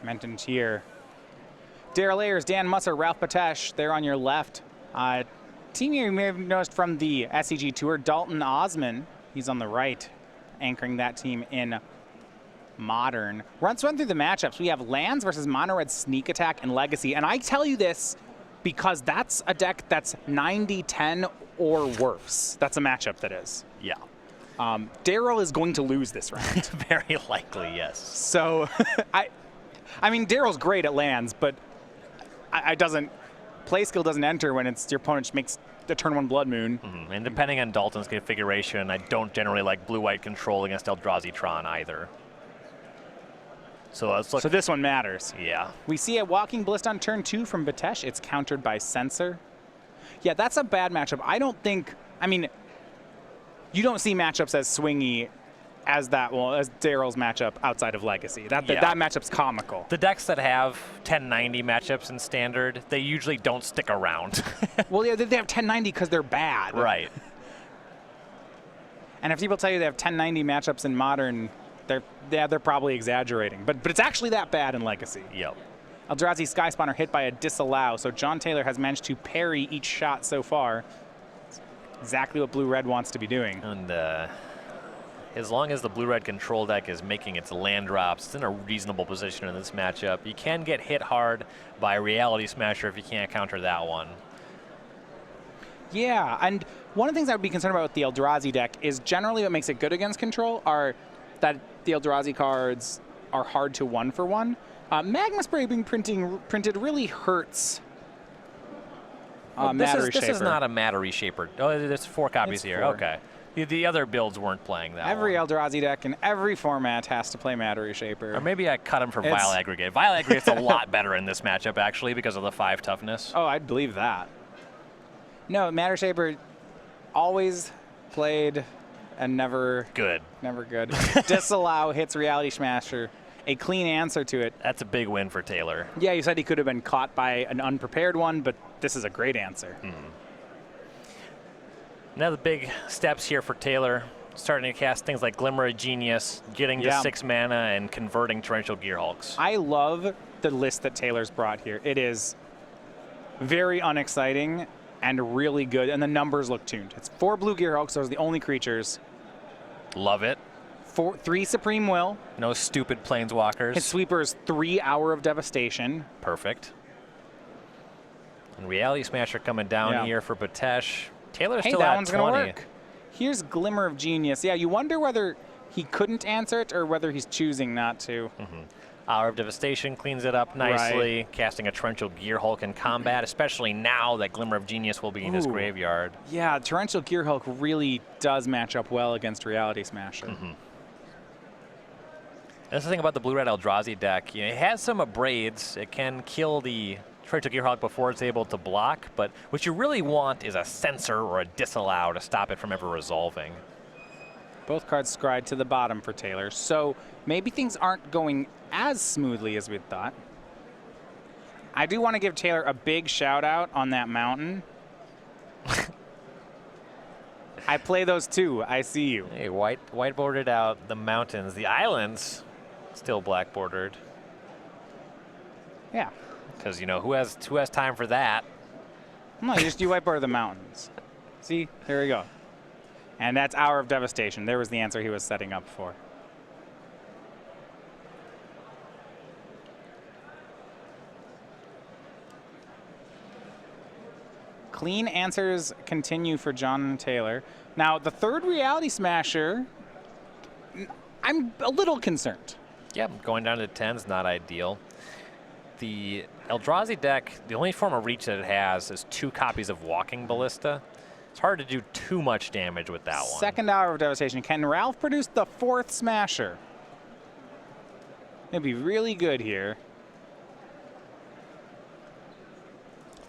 mentioned here. Daryl Ayers, Dan Musser, Ralph Betesh, they're on your left. Team you may have noticed from the SCG Tour, Dalton Ozmun, he's on the right, anchoring that team in Modern. Let's run through the matchups. We have Lands versus Mono Red Sneak Attack and Legacy. And I tell you this because that's a deck that's 90-10 or worse. That's a matchup that is. Yeah. Daryl is going to lose this round. Very likely, yes. So, I mean, Daryl's great at Lands, but play skill doesn't enter when it's your opponent makes the turn 1 Blood Moon. And depending on Dalton's configuration, I don't generally like blue-white control against Eldrazi Tron either. So let's look. So this one matters. Yeah. We see a Walking Ballista on turn 2 from Betesh. It's countered by Censor. Yeah, that's a bad matchup. I don't think, I mean, you don't see matchups as swingy as that, well, as Daryl's matchup outside of Legacy. That matchup's comical. The decks that have 1090 matchups in Standard, they usually don't stick around. Well, yeah, they have 1090 because they're bad. Right. And if people tell you they have 1090 matchups in Modern, they're probably exaggerating. But it's actually that bad in Legacy. Yep. Eldrazi Sky Spawner hit by a disallow, so John Taylor has managed to parry each shot so far. It's exactly what Blue-Red wants to be doing. And as long as the blue-red control deck is making its land drops, it's in a reasonable position in this matchup. You can get hit hard by Reality Smasher if you can't counter that one. Yeah, and one of the things I would be concerned about with the Eldrazi deck is generally what makes it good against control are that the Eldrazi cards are hard to 1-for-1. Magma Spray being printed really hurts Matter Reshaper. This is not a Matter Reshaper. Oh, there's 4 copies here. 4. Okay. The other builds weren't playing that Every one. Eldrazi deck in every format has to play Matter Reshaper. Or maybe I cut him for Vile Aggregate. Vile Aggregate's a lot better in this matchup, actually, because of the 5 toughness. Oh, I'd believe that. No, Matter Reshaper always played and never good. Never good. Disallow hits Reality Smasher. A clean answer to it. That's a big win for Taylor. Yeah, you said he could have been caught by an unprepared one, but this is a great answer. Now the big steps here for Taylor, starting to cast things like Glimmer of Genius, getting to 6 mana, and converting Torrential Gearhulks. I love the list that Taylor's brought here. It is very unexciting and really good, and the numbers look tuned. It's 4 blue Gearhulks, those are the only creatures. Love it. 3 Supreme Will. No stupid Planeswalkers. His sweeper's 3 Hour of Devastation. Perfect. And Reality Smasher coming down here for Betesh. Taylor's still that at one's 20. gonna work. Here's Glimmer of Genius. Yeah, you wonder whether he couldn't answer it or whether he's choosing not to. Hour of Devastation cleans it up nicely, casting a Torrential Gearhulk in combat, especially now that Glimmer of Genius will be in his graveyard. Yeah, Torrential Gearhulk really does match up well against Reality Smasher. That's the thing about the blue-red Eldrazi deck. You know, it has some abrades. It can kill the Torrential Gearhulk before it's able to block, but what you really want is a Censor or a Disallow to stop it from ever resolving. Both cards scryed to the bottom for Taylor, so maybe things aren't going as smoothly as we'd thought. I do want to give Taylor a big shout out on that mountain. I play those too. I see you. Hey, white bordered out the mountains. The islands still black bordered. Yeah. Because you know who has time for that? No, you white border the mountains. See, here we go. And that's Hour of Devastation. There was the answer he was setting up for. Clean answers continue for John Taylor. Now, the third Reality Smasher, I'm a little concerned. Yeah, going down to 10 is not ideal. The Eldrazi deck, the only form of reach that it has is 2 copies of Walking Ballista. It's hard to do too much damage with that one. Second Hour of Devastation. Can Ralph produce the 4th Smasher? It'd be really good here.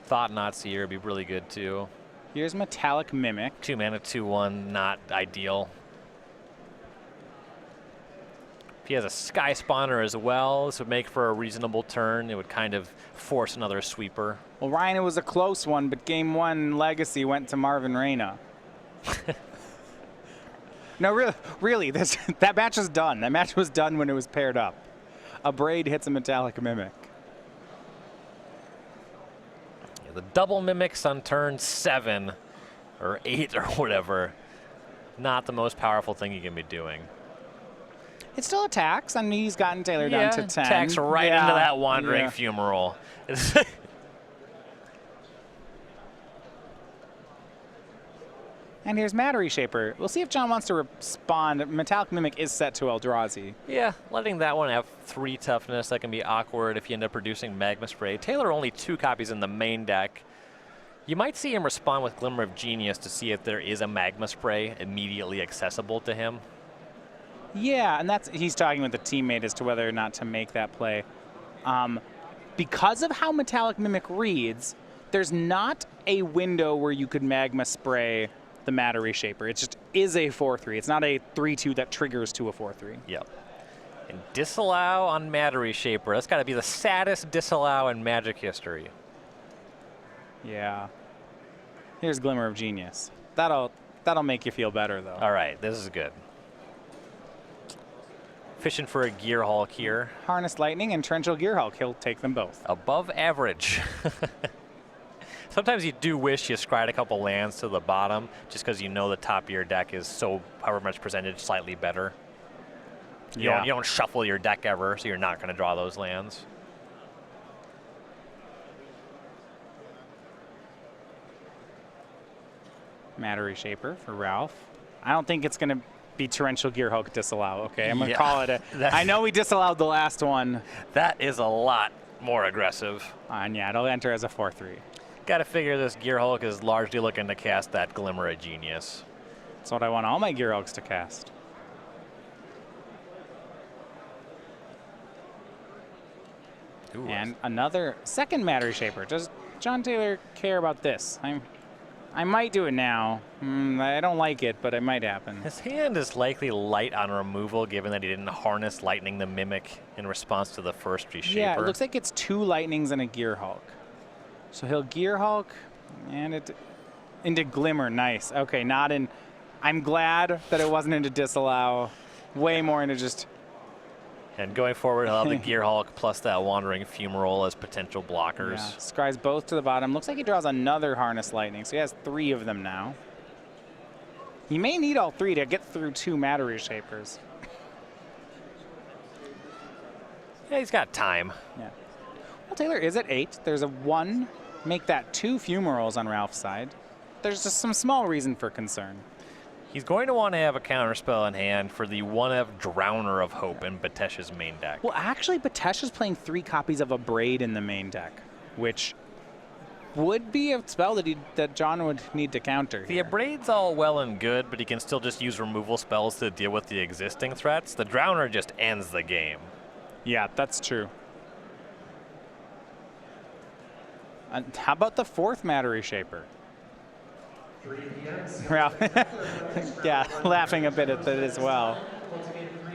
Thought Not Seer would be really good too. Here's Metallic Mimic. 2 mana, 2/1, not ideal. If he has a Sky Spawner as well, this would make for a reasonable turn. It would kind of force another sweeper. Well, Ryan, it was a close one, but game 1 Legacy went to Marvin Reyna. No, really, that match is done. That match was done when it was paired up. A braid hits a metallic mimic. Yeah, the double mimics on turn 7 or 8 or whatever, not the most powerful thing you can be doing. It still attacks. I mean, he's gotten Taylor down to 10. Attacks right into that wandering fumarole. And here's Matter Reshaper. We'll see if John wants to respond. Metallic Mimic is set to Eldrazi. Yeah, letting that one have 3 toughness, that can be awkward if you end up producing Magma Spray. Taylor only 2 copies in the main deck. You might see him respond with Glimmer of Genius to see if there is a Magma Spray immediately accessible to him. Yeah, and he's talking with the teammate as to whether or not to make that play. Because of how Metallic Mimic reads, there's not a window where you could Magma Spray the Matter Reshaper. It just is a 4/3. It's not a 3/2 that triggers to a 4/3. Yep. And disallow on Matter Reshaper. That's got to be the saddest disallow in Magic history. Yeah. Here's Glimmer of Genius. That'll make you feel better, though. All right, this is good. Fishing for a Gear Hulk here. Harness Lightning and Torrential Gear Hulk. He'll take them both. Above average. Sometimes you do wish you scryed a couple lands to the bottom just because you know the top of your deck is so, however much percentage, slightly better. You don't shuffle your deck ever, so you're not going to draw those lands. Matter Reshaper for Ralph. I don't think it's going to be Torrential Gear Hulk disallow. Okay, I'm going to call it I know we disallowed the last one. That is a lot more aggressive. And yeah, it'll enter as a 4/3. Got to figure this Gear Hulk is largely looking to cast that Glimmer of Genius. That's what I want all my Gear Hulks to cast. Ooh, and another second Matter Reshaper. Does John Taylor care about this? I might do it now. I don't like it, but it might happen. His hand is likely light on removal, given that he didn't harness Lightning the Mimic in response to the first Reshaper. Yeah, it looks like it's 2 Lightnings and a Gear Hulk. So he'll Gear Hulk and it into Glimmer. Nice. Okay, not in. I'm glad that it wasn't into Disallow. Way more into just. And going forward, he'll have the Gear Hulk plus that Wandering Fumarole as potential blockers. Yeah, scries both to the bottom. Looks like he draws another Harness Lightning, so he has 3 of them now. He may need all 3 to get through 2 Matter Reshapers. Yeah, he's got time. Yeah. Well, Taylor is at 8. There's a 1. Make that 2 Fumaroles on Ralph's side. There's just some small reason for concern. He's going to want to have a counterspell in hand for the 1/of Drowner of Hope in Betesh's main deck. Well, actually, Betesh is playing 3 copies of a Braid in the main deck, which would be a spell that John would need to counter. The Braid's all well and good, but he can still just use removal spells to deal with the existing threats. The Drowner just ends the game. Yeah, that's true. How about the 4th Matter Reshaper? Ralph, yeah, laughing a bit at that as well.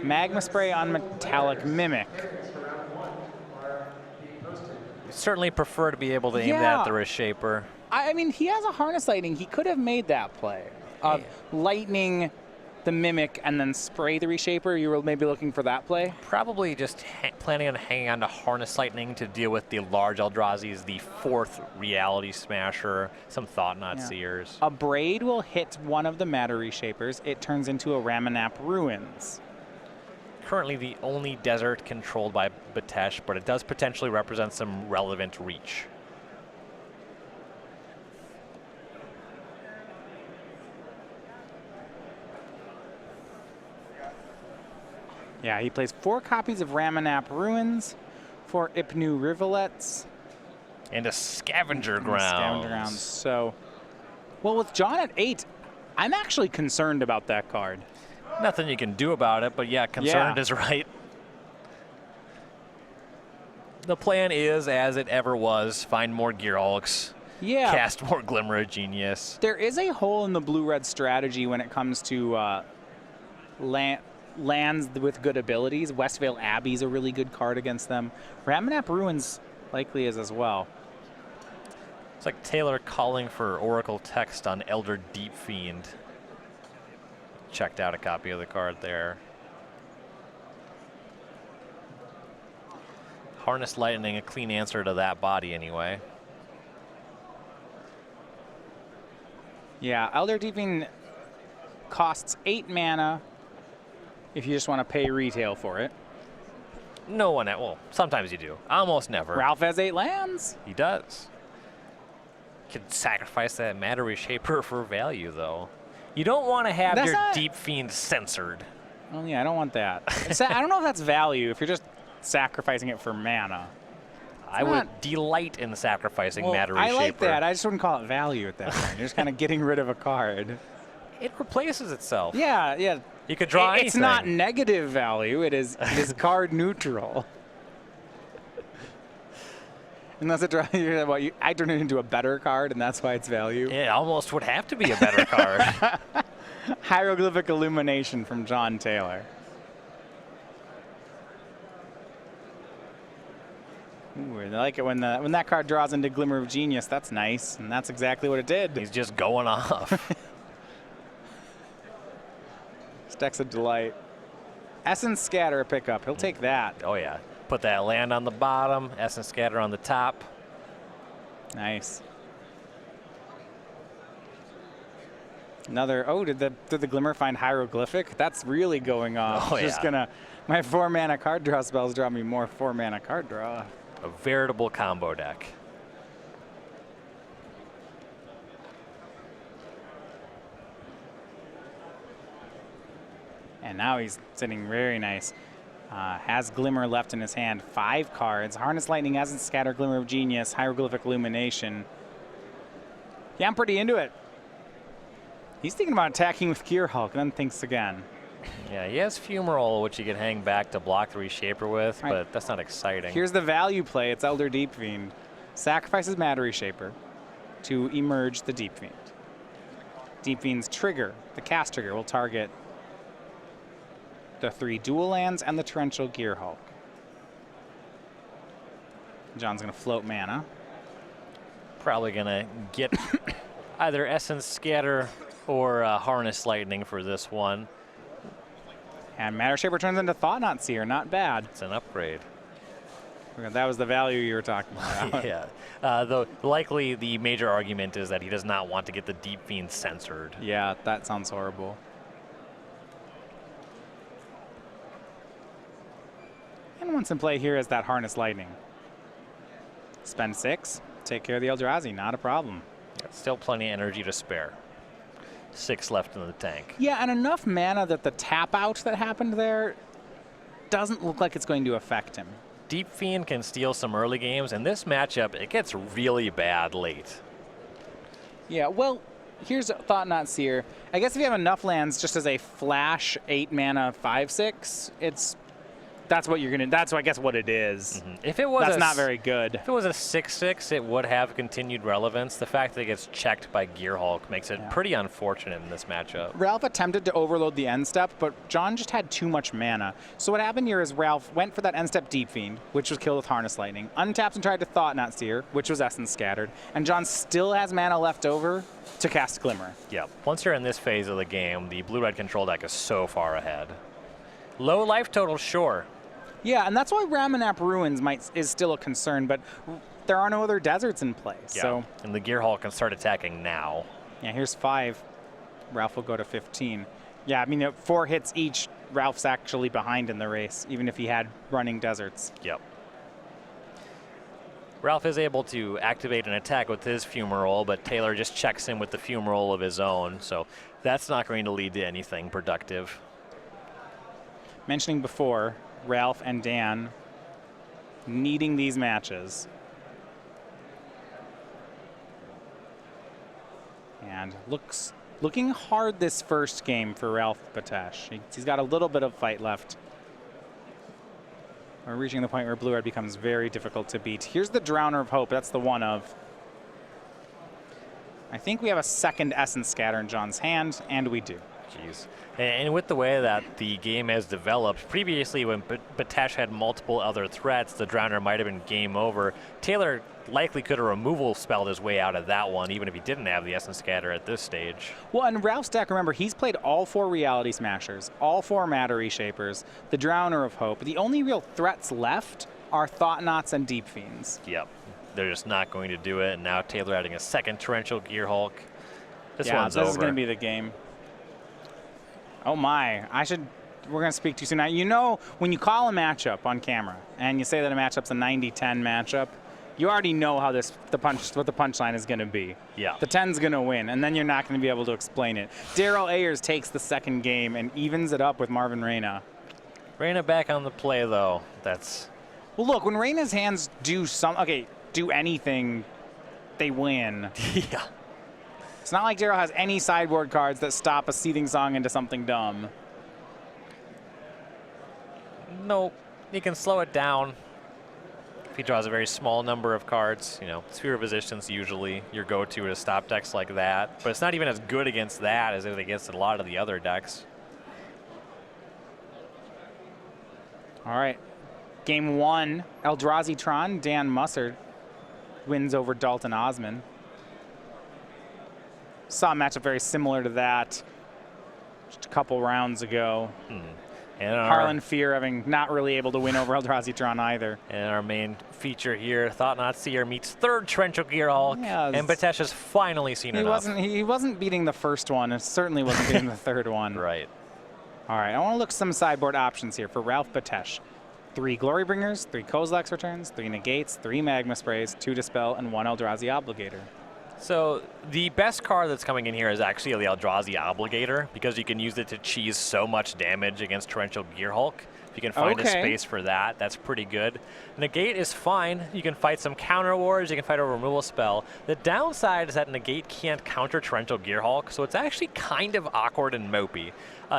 Magma Spray on Metallic Mimic. You certainly prefer to be able to aim that at the Reshaper. I mean, he has a Harness Lightning. He could have made that play of lightning the Mimic and then spray the Reshaper. You were maybe looking for that play? Probably just planning on hanging on to Harness Lightning to deal with the large Eldrazi's, the 4th Reality Smasher, some Thought-Knot Seers. A Braid will hit one of the Matter Reshapers. It turns into a Ramanap Ruins. Currently the only desert controlled by Betesh, but it does potentially represent some relevant reach. Yeah, he plays 4 copies of Ramanap Ruins, 4 Ipnu Rivulets. And a Scavenger Grounds. So, well, with John at 8, I'm actually concerned about that card. Nothing you can do about it, but yeah, concerned is right. The plan is, as it ever was, find more Gear Hulks. Yeah. Cast more Glimmer of Genius. There is a hole in the blue-red strategy when it comes to lands with good abilities. Westvale Abbey's a really good card against them. Ramanap Ruins likely is as well. It's like Taylor calling for Oracle text on Elder Deep Fiend. Checked out a copy of the card there. Harness Lightning, a clean answer to that body anyway. Yeah, Elder Deeping costs 8 mana if you just want to pay retail for it. No one, well, sometimes you do. Almost never. Ralph has 8 lands. He does. Could sacrifice that Matter Reshaper for value, though. You don't want to have your Deep Fiend censored. Well, yeah, I don't want that. I don't know if that's value if you're just sacrificing it for mana. I would delight in sacrificing Matter Reshaper. I like that. I just wouldn't call it value at that point. You're just kind of getting rid of a card. It replaces itself. Yeah, yeah. You could draw anything. It's not negative value. It is card neutral. Unless it I turn it into a better card, and that's why it's value. It almost would have to be a better card. Hieroglyphic Illumination from John Taylor. Ooh, I like it when that card draws into Glimmer of Genius. That's nice, and that's exactly what it did. He's just going off. This deck's a delight. Essence Scatter a pickup. He'll take that. Oh, yeah. Put that land on the bottom, Essence Scatter on the top. Nice. Another, did the Glimmer find Hieroglyphic? That's really going off. Oh, yeah. Just gonna, my 4 mana card draw spells draw me more 4 mana card draw. A veritable combo deck. And now he's sitting very nice. Has Glimmer left in his hand. 5 cards. Harness Lightning, Essence Scatter, Glimmer of Genius, Hieroglyphic Illumination. Yeah, I'm pretty into it. He's thinking about attacking with Gear Hulk, and then thinks again. Yeah, he has Fumarole, which you can hang back to block the Reshaper with, but that's not exciting. Here's the value play. It's Elder Deep Fiend. Sacrifices Matter Reshaper to emerge the Deep Fiend. Deep Fiend's trigger, the cast trigger, will target the 3 dual lands and the Torrential Gear Hulk. John's going to float mana. Probably going to get either Essence Scatter or Harness Lightning for this one. And Matter Shaper turns into Thought-Knot Seer. Not bad. It's an upgrade. That was the value you were talking about. Yeah. Though likely the major argument is that he does not want to get the Deep Fiend censored. Yeah, that sounds horrible. And once in play here is that Harness Lightning. Spend 6, take care of the Eldrazi, not a problem. Still plenty of energy to spare. 6 left in the tank. Yeah, and enough mana that the tap out that happened there doesn't look like it's going to affect him. Deep Fiend can steal some early games, and this matchup, it gets really bad late. Yeah, well, here's Thought-Knot Seer. I guess if you have enough lands just as a flash 8 mana 5/6, that's what you're gonna. That's I guess what it is. Mm-hmm. If it was, that's not very good. If it was a 6/6, it would have continued relevance. The fact that it gets checked by Gear Hulk makes it pretty unfortunate in this matchup. Ralph attempted to overload the end step, but John just had too much mana. So what happened here is Ralph went for that end step Deep Fiend, which was killed with Harness Lightning, untapped and tried to Thought-Knot Seer, which was Essence Scattered, and John still has mana left over to cast Glimmer. Yeah. Once you're in this phase of the game, the blue-red control deck is so far ahead. Low life total, sure. Yeah, and that's why Ramanap Ruins is still a concern, but there are no other deserts in play. Yeah. So. And the Gear Hulk can start attacking now. Yeah, here's 5. Ralph will go to 15. Yeah, I mean, 4 hits each, Ralph's actually behind in the race, even if he had running deserts. Yep. Ralph is able to activate an attack with his Fumarole, but Taylor just checks in with the Fumarole of his own, so that's not going to lead to anything productive. Mentioning before, Ralph and Dan needing these matches. And looking hard this first game for Ralph Betesh. He's got a little bit of fight left. We're reaching the point where Blue-Red becomes very difficult to beat. Here's the Drowner of Hope. That's the one of. I think we have a second Essence Scatter in John's hand, and we do. Jeez. And with the way that the game has developed, previously when Betesh had multiple other threats, the Drowner might have been game over. Taylor likely could have removal spelled his way out of that one, even if he didn't have the Essence Scatter at this stage. Well, and Ralph's deck, remember, he's played all 4 Reality Smashers, all 4 Matter Reshapers, the Drowner of Hope. The only real threats left are Thought Knots and Deep Fiends. Yep. They're just not going to do it. And now Taylor adding a second Torrential Gearhulk. This one's over. This is going to be the game. Oh my, we're going to speak too soon. Now, you know, when you call a matchup on camera and you say that a matchup's a 90-10 matchup, you already know how what the punchline is going to be. Yeah. The 10's going to win, and then you're not going to be able to explain it. Daryl Ayers takes the second game and evens it up with Marvin Reyna. Reyna back on the play, though. That's... Well, look, when Reyna's hands do anything, they win. Yeah. It's not like Daryl has any sideboard cards that stop a Seething Song into something dumb. Nope. He can slow it down if he draws a very small number of cards. You know, Sphere of Resistance usually your go-to to stop decks like that. But it's not even as good against that as it is against a lot of the other decks. All right. Game 1, Eldrazi Tron, Dan Musser wins over Dalton Ozmun. Saw a matchup very similar to that just a couple rounds ago. And Harlan Fear having not really able to win over Eldrazi Tron either. And our main feature here, Thought Knot Seer meets third Torrential Gearhulk, Yeah, and Betesh has finally seen enough. He wasn't beating the first one, and certainly wasn't beating the third one. Right. All right, I want to look at some sideboard options here for Ralph Betesh. 3 Glorybringers, 3 Kozilek's Returns, 3 Negates, 3 Magma Sprays, 2 Dispel, and 1 Eldrazi Obligator. So the best card that's coming in here is actually the Eldrazi Obligator, because you can use it to cheese so much damage against Torrential Gearhulk. If you can find a space for that, that's pretty good. Negate is fine. You can fight some counter wars. You can fight a removal spell. The downside is that Negate can't counter Torrential Gearhulk, so it's actually kind of awkward and mopey.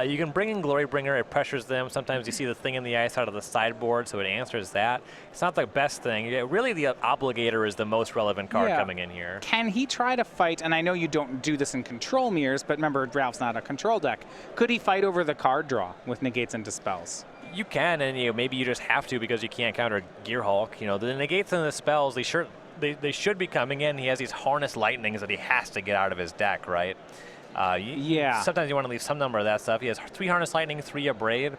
You can bring in Glorybringer. It pressures them. Sometimes you see the thing in the ice out of the sideboard, so it answers that. It's not the best thing. Really, the Obligator is the most relevant card coming in here. Can he try to fight, and I know you don't do this in control mirrors, but remember, Ralph's not a control deck. Could he fight over the card draw with Negates and Dispels? You can, and maybe you just have to because you can't counter Gearhulk. The Negates and the spells, they should be coming in. He has these Harness Lightnings that he has to get out of his deck, right? Sometimes you want to leave some number of that stuff. He has 3 Harness Lightning, 3 Abrade.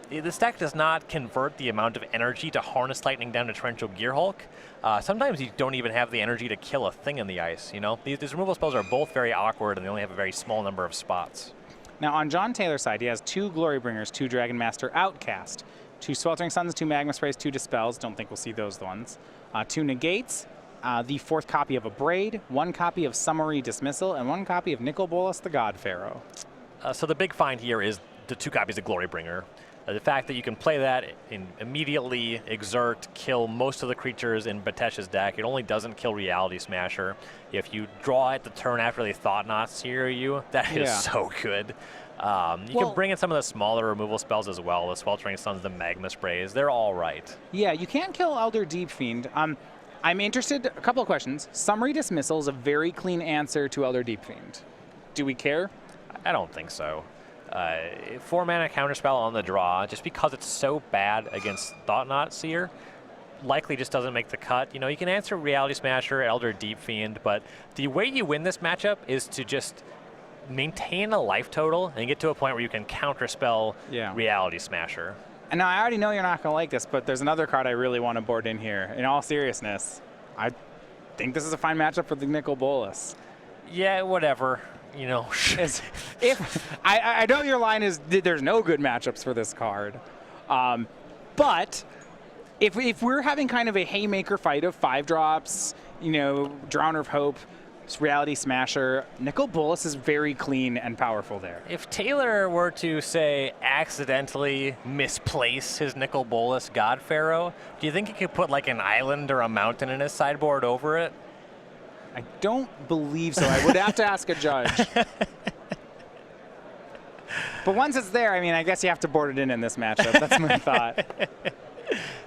This deck does not convert the amount of energy to Harness Lightning down to Torrential Gearhulk. Sometimes you don't even have the energy to kill a thing in the ice. These removal spells are both very awkward, and they only have a very small number of spots. Now, on John Taylor's side, he has 2 Glorybringers, 2 Dragon Master Outcast, 2 Sweltering Suns, 2 Magma Sprays, 2 Dispels. Don't think we'll see those ones. 2 Negates, the 4th copy of Abrade, 1 copy of Summary Dismissal, and 1 copy of Nicol Bolas the God Pharaoh. So the big find here is the 2 copies of Glorybringer. The fact that you can play that and immediately exert, kill most of the creatures in Betesh's deck. It only doesn't kill Reality Smasher. If you draw it the turn after they Thought Knot Seer you, that is so good. You can bring in some of the smaller removal spells as well. The Sweltering Suns, the Magma Sprays, they're all right. Yeah, you can't kill Elder Deep Fiend. I'm interested, a couple of questions. Summary Dismissal is a very clean answer to Elder Deep Fiend. Do we care? I don't think so. 4 mana counterspell on the draw, just because it's so bad against Thought Knot Seer, likely just doesn't make the cut. You can answer Reality Smasher, Elder Deep Fiend, but the way you win this matchup is to just maintain a life total and get to a point where you can counterspell Reality Smasher. And now I already know you're not going to like this, but there's another card I really want to board in here. In all seriousness, I think this is a fine matchup for the Nicol Bolas. Yeah, whatever. If I know your line is there's no good matchups for this card, but if we're having kind of a haymaker fight of 5 drops, Drowner of Hope, Reality Smasher, Nicol Bolas is very clean and powerful there. If Taylor were to, say, accidentally misplace his Nicol Bolas God Pharaoh, do you think he could put like an island or a mountain in his sideboard over it? I don't believe so. I would have to ask a judge. But once it's there, I guess you have to board it in this matchup. That's my thought.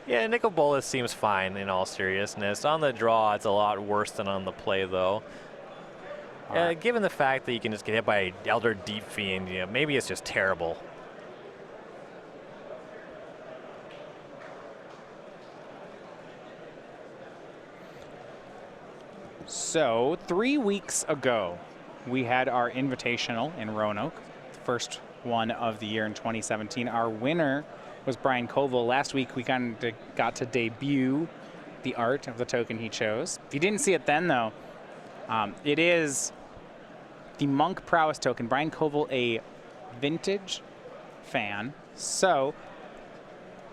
Yeah, Nicol Bolas seems fine in all seriousness. On the draw, it's a lot worse than on the play, though. Given the fact that you can just get hit by Elder Deep Fiend, maybe it's just terrible. So 3 weeks ago, we had our Invitational in Roanoke, the first one of the year in 2017. Our winner was Brian Koval. Last week we kind of got to debut the art of the token he chose. If you didn't see it then, though, it is the Monk Prowess token. Brian Koval, a vintage fan, so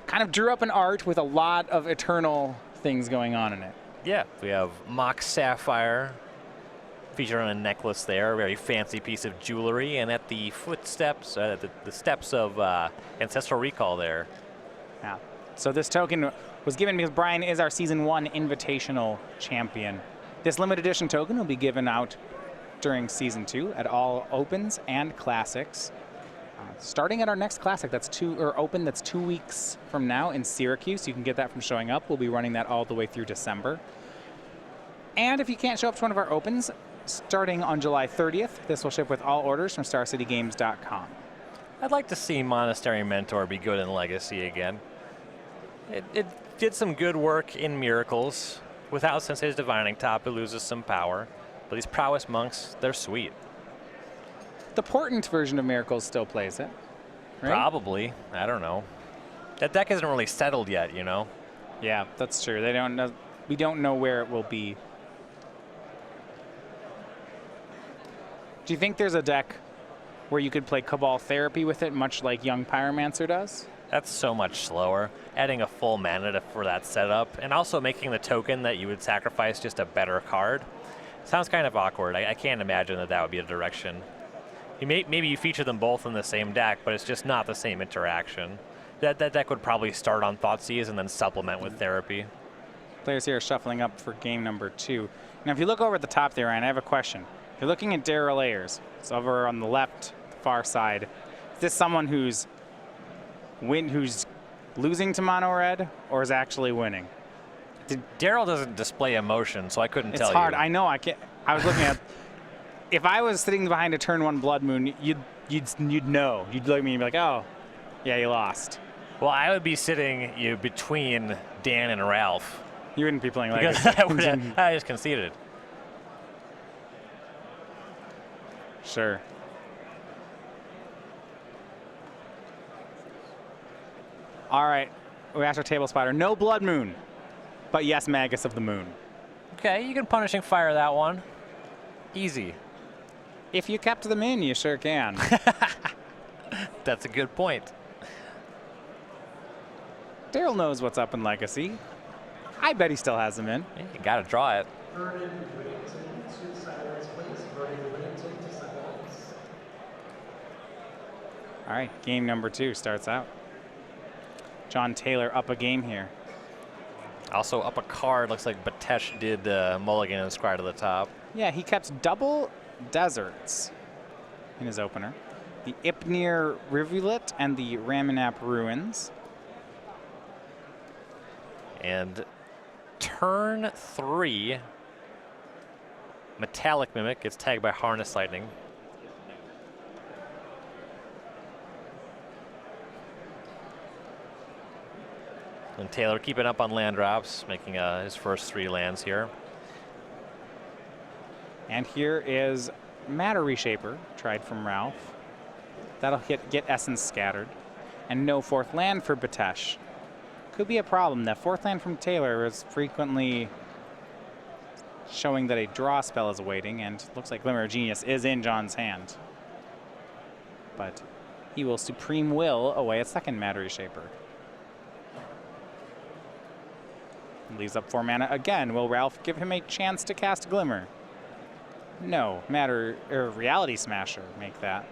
kind of drew up an art with a lot of eternal things going on in it. Yeah, we have Mock Sapphire featured on a necklace there, a very fancy piece of jewelry, and at the footsteps, the steps of Ancestral Recall there. Yeah. So this token was given because Brian is our Season 1 Invitational Champion. This limited edition token will be given out during Season 2 at all Opens and Classics. Starting at our next Classic, that's 2 weeks from now in Syracuse. You can get that from showing up. We'll be running that all the way through December. And if you can't show up to one of our Opens, starting on July 30th, this will ship with all orders from StarCityGames.com. I'd like to see Monastery Mentor be good in Legacy again. It did some good work in Miracles. Without Sensei's Divining Top, it loses some power. But these Prowess Monks, they're sweet. The Portent version of Miracles still plays it, right? Probably. I don't know. That deck isn't really settled yet, you know? Yeah, that's true. They don't know. We don't know where it will be. Do you think there's a deck where you could play Cabal Therapy with it, much like Young Pyromancer does? That's so much slower. Adding a full mana for that setup, and also making the token that you would sacrifice just a better card. Sounds kind of awkward. I can't imagine that would be a direction. Maybe you feature them both in the same deck, but it's just not the same interaction. That deck would probably start on Thoughtseize and then supplement with Therapy. Players here are shuffling up for game number 2. Now, if you look over at the top there, Ryan, I have a question. If you're looking at Daryl Ayers, it's over on the left, far side. Is this someone who's losing to mono red, or is actually winning? Daryl doesn't display emotion, so I couldn't tell you. It's hard. I know. I can't. I was looking at. If I was sitting behind a turn 1 Blood Moon, you'd know. You'd look at me and be like, oh, yeah, you lost. Well, I would be sitting between Dan and Ralph. You wouldn't be playing because Legacy. I just conceded. Sure. All right. We asked our table spotter. No Blood Moon, but yes, Magus of the Moon. Okay, you can Punishing Fire that one. Easy. If you kept them in, you sure can. That's a good point. Daryl knows what's up in Legacy. I bet he still has them in. Yeah, you got to draw it. All right, game number 2 starts out. John Taylor up a game here. Also up a card. Looks like Betesh did mulligan and scry to the top. Yeah, he kept double deserts in his opener. The Ipnir Rivulet and the Ramanap Ruins. And turn 3, Metallic Mimic gets tagged by Harness Lightning. And Taylor keeping up on land drops, making his first 3 lands here. And here is Matter Reshaper, tried from Ralph. That'll get Essence Scattered. And no 4th land for Betesh. Could be a problem. That 4th land from Taylor is frequently showing that a draw spell is awaiting, and looks like Glimmer of Genius is in John's hand. But he will Supreme Will away a 2nd Matter Reshaper. Leaves up 4 mana again. Will Ralph give him a chance to cast Glimmer? No. Reality Smasher make that.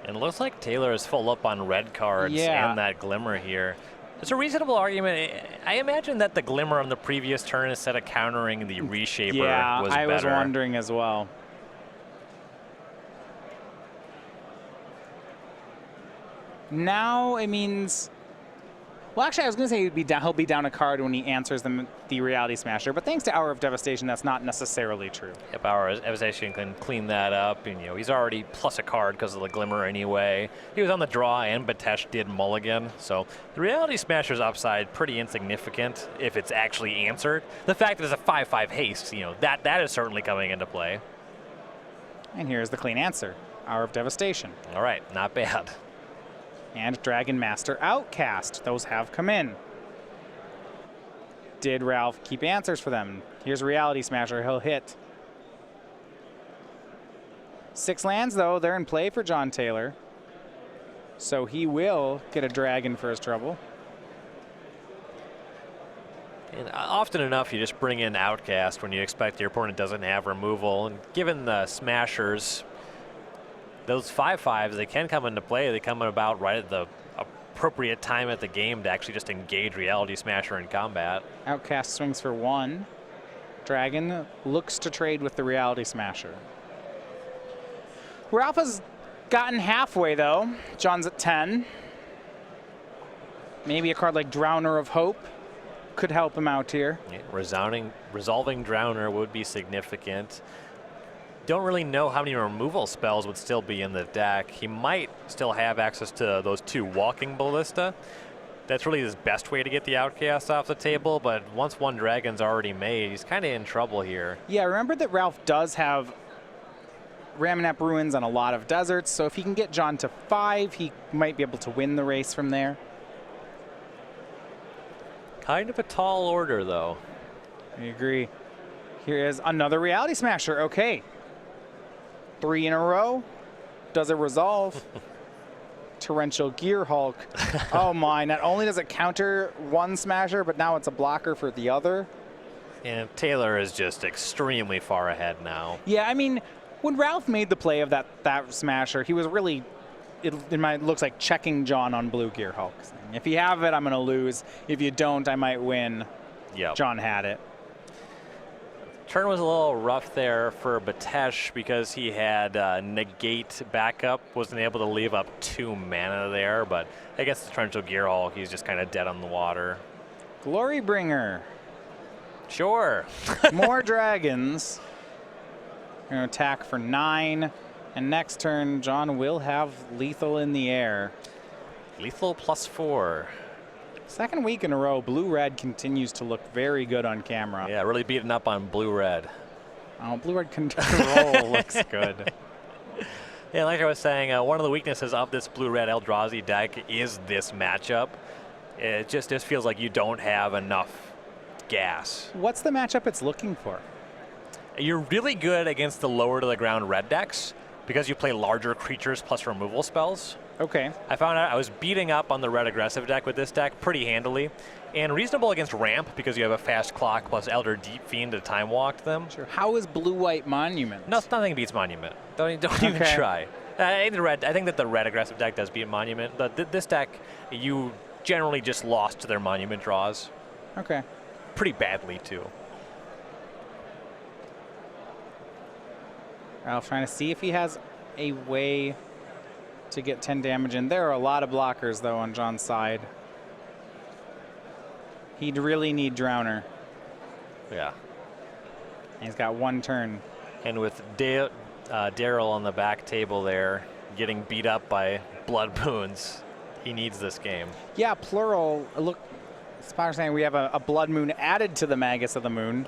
And it looks like Taylor is full up on red cards and that Glimmer here. It's a reasonable argument. I imagine that the Glimmer on the previous turn instead of countering the Reshaper was better. I was wondering as well. Now it means... Well, actually, I was going to say he'll be down a card when he answers the Reality Smasher, but thanks to Hour of Devastation, that's not necessarily true. Yep, Hour of Devastation can clean that up, and he's already plus a card because of the Glimmer anyway. He was on the draw, and Betesh did mulligan, so the Reality Smasher's upside pretty insignificant if it's actually answered. The fact that it's a 5/5 haste, that is certainly coming into play. And here's the clean answer: Hour of Devastation. All right, not bad. and Dragon Master Outcast. Those have come in. Did Ralph keep answers for them? Here's Reality Smasher. He'll hit. 6 lands, though. They're in play for John Taylor. So he will get a dragon for his trouble. And often enough, you just bring in Outcast when you expect your opponent doesn't have removal. And given the Smashers, those 5/5s, they can come into play. They come about right at the appropriate time at the game to actually just engage Reality Smasher in combat. Outcast swings for 1. Dragon looks to trade with the Reality Smasher. Ralph has gotten halfway, though. John's at 10. Maybe a card like Drowner of Hope could help him out here. Yeah, resolving Drowner would be significant. Don't really know how many removal spells would still be in the deck. He might still have access to those 2 Walking Ballista. That's really his best way to get the Outcast off the table, but once 1 dragon's already made, he's kind of in trouble here. Yeah, remember that Ralph does have Ramunap Ruins on a lot of deserts, so if he can get John to 5, he might be able to win the race from there. Kind of a tall order, though. I agree. Here is another Reality Smasher. Okay. 3 in a row. Does it resolve? Torrential Gear Hulk. Oh my, not only does it counter 1 Smasher, but now it's a blocker for the other. And Taylor is just extremely far ahead now. Yeah, I mean, when Ralph made the play of that Smasher, he was really, it looks like checking John on Blue Gear Hulk. If you have it, I'm going to lose. If you don't, I might win. Yep. John had it. Turn was a little rough there for Betesh because he had negate backup, wasn't able to leave up 2 mana there, but against the Torrential Gear Hulk, he's just kind of dead on the water. Glorybringer. Sure. More dragons. Gonna attack for 9, and next turn, John will have lethal in the air. Lethal +4. Second week in a row, Blue-Red continues to look very good on camera. Yeah, really beating up on Blue-Red. Oh, Blue-Red control looks good. Yeah, like I was saying, one of the weaknesses of this Blue-Red Eldrazi deck is this matchup. It just feels like you don't have enough gas. What's the matchup it's looking for? You're really good against the lower to the ground red decks because you play larger creatures plus removal spells. Okay. I found out I was beating up on the red aggressive deck with this deck pretty handily, and reasonable against ramp because you have a fast clock plus Elder Deep Fiend to time walk them. Sure. How is Blue-White Monument? No, nothing beats Monument. Don't even try. I think that the red aggressive deck does beat Monument. This deck, you generally just lost to their Monument draws. Okay. Pretty badly too. Ralph trying to see if he has a way to get 10 damage in. There are a lot of blockers, though, on John's side. He'd really need Drowner. Yeah. He's got 1 turn. And with Daryl on the back table there, getting beat up by Blood Moons, he needs this game. Yeah, plural. Look, Spotter's saying we have a Blood Moon added to the Magus of the Moon.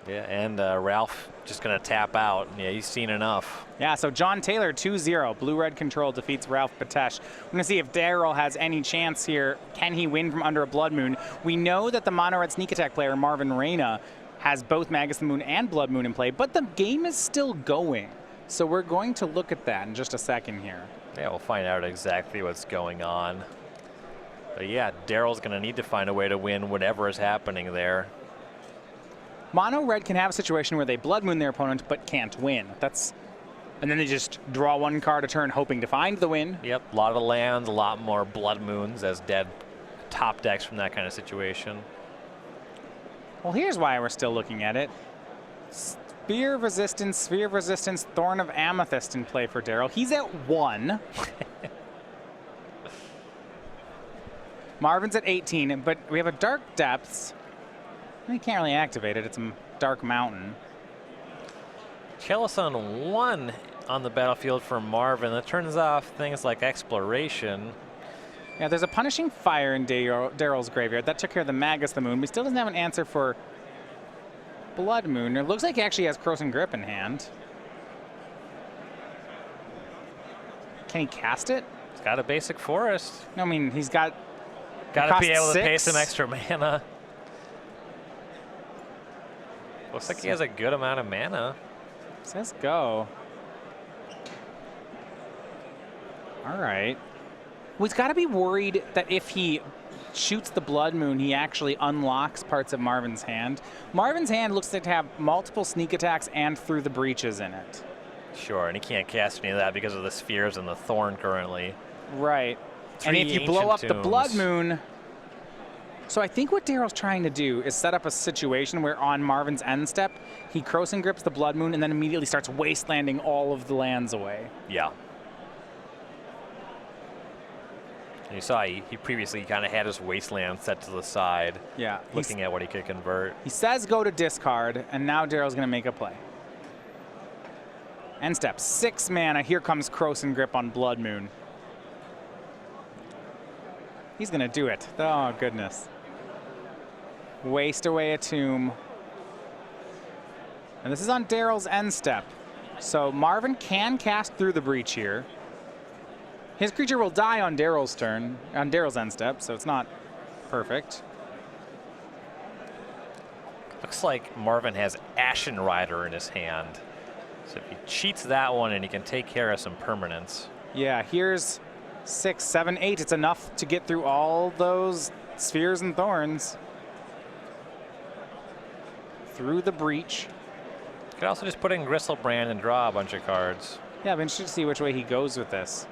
Yeah, and Ralph just going to tap out. Yeah, he's seen enough. Yeah, so John Taylor 2-0. Blue-Red Control defeats Ralph Betesh. We're going to see if Daryl has any chance here. Can he win from under a Blood Moon? We know that the Mono-Red Sneak Attack player, Marvin Reyna, has both Magus of the Moon and Blood Moon in play, but the game is still going. So we're going to look at that in just a second here. Yeah, we'll find out exactly what's going on. But yeah, Daryl's going to need to find a way to win whatever is happening there. Mono Red can have a situation where they Blood Moon their opponent but can't win. And then they just draw 1 card a turn hoping to find the win. Yep, a lot of lands, a lot more Blood Moons as dead top decks from that kind of situation. Well, here's why we're still looking at it. Sphere of Resistance, Thorn of Amethyst in play for Daryl. He's at 1. Marvin's at 18, but we have a Dark Depths. You can't really activate it. It's a Dark Mountain. Chalice on 1 on the battlefield for Marvin. That turns off things like Exploration. Yeah, there's a Punishing Fire in Daryl's graveyard. That took care of the Magus of the Moon. We still doesn't have an answer for Blood Moon. It looks like he actually has Krosan Grip in hand. Can he cast it? He's got a basic forest. No, I mean, he's got... Got to be able to pay 6. some extra mana. Looks like he has a good amount of mana. Says go. All right. Well, he's got to be worried that if he shoots the Blood Moon, he actually unlocks parts of Marvin's hand. Marvin's hand looks to have multiple sneak attacks and through the breaches in it. Sure, and he can't cast any of that because of the spheres and the thorn currently. Right. And if you blow up the Blood Moon... So I think what Daryl's trying to do is set up a situation where on Marvin's end step, he Krosan grips the Blood Moon and then immediately starts wastelanding all of the lands away. Yeah. And you saw he previously kind of had his wasteland set to the side. Yeah. Looking at what he could convert. He says go to discard, and now Daryl's going to make a play. End step, 6 mana. Here comes Krosan grip on Blood Moon. He's going to do it. Oh, goodness. Waste away a tomb. And this is on Daryl's end step. So Marvin can cast through the breach here. His creature will die on Daryl's turn, on Daryl's end step, so it's not perfect. Looks like Marvin has Ashen Rider in his hand. So if he cheats that one and he can take care of some permanents. Yeah, here's 6, 7, 8. It's enough to get through all those spheres and thorns. Through the breach. Could also just put in Gristlebrand and draw a bunch of cards. Yeah, I'm interested to see which way he goes with this.